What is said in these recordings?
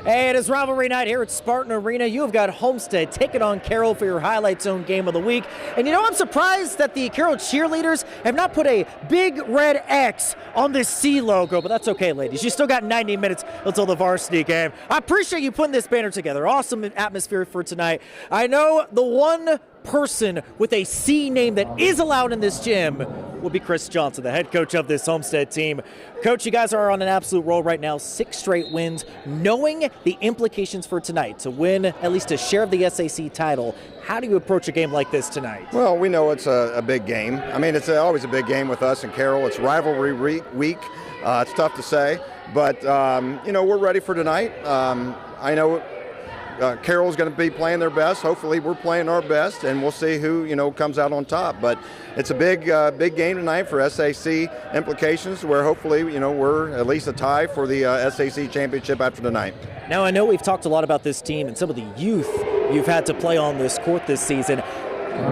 Hey, it is rivalry night here at Spartan Arena. You have got Homestead taking on Carroll for your highlight zone game of the week. And you know, I'm surprised that the Carroll cheerleaders have not put a big red X on this C logo, but that's okay, ladies. You still got 90 minutes until the varsity game. I appreciate you putting this banner together. Awesome atmosphere for tonight. I know the one person with a C name that is allowed in this gym will be Chris Johnson, the head coach of this Homestead team. Coach, you guys are on an absolute roll right now, 6 straight wins. Knowing the implications for tonight to win at least a share of the SAC title, how do you approach a game like this tonight? Well, we know it's a big game. I mean, it's always a big game with us and Carroll. It's rivalry week. It's tough to say, but you know, we're ready for tonight. I know Carroll's going to be playing their best. Hopefully, we're playing our best, and we'll see who comes out on top. But it's a big game tonight for SAC implications, where hopefully we're at least a tie for the SAC championship after tonight. Now, I know we've talked a lot about this team and some of the youth you've had to play on this court this season.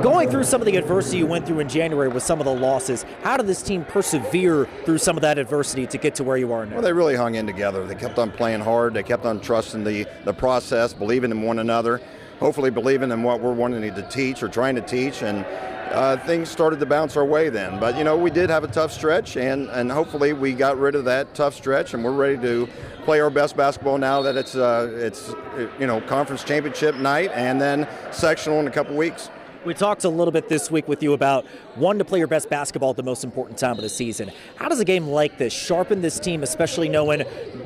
Going through some of the adversity you went through in January with some of the losses, how did this team persevere through some of that adversity to get to where you are now? Well, they really hung in together. They kept on playing hard. They kept on trusting the process, believing in one another, hopefully believing in what we're wanting to teach or trying to teach, and things started to bounce our way then. But, we did have a tough stretch, and hopefully we got rid of that tough stretch, and we're ready to play our best basketball now that it's conference championship night and then sectional in a couple weeks. We talked a little bit this week with you about wanting to play your best basketball at the most important time of the season. How does a game like this sharpen this team, especially knowing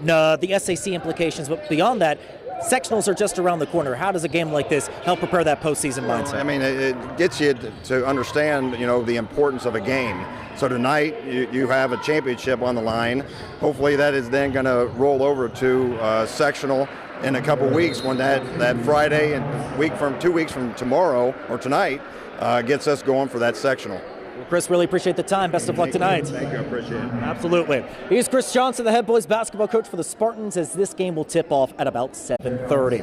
the SAC implications, but beyond that, sectionals are just around the corner. How does a game like this help prepare that postseason mindset? I mean, it gets you to understand, the importance of a game. So tonight, you have a championship on the line. Hopefully that is then going to roll over to sectional in a couple weeks when that Friday and 2 weeks from tomorrow or tonight gets us going for that sectional. Well, Chris, really appreciate the time. Best of luck tonight. Thank you. I appreciate it. Absolutely. Here's Chris Johnson, the head boys basketball coach for the Spartans, as this game will tip off at about 7:30.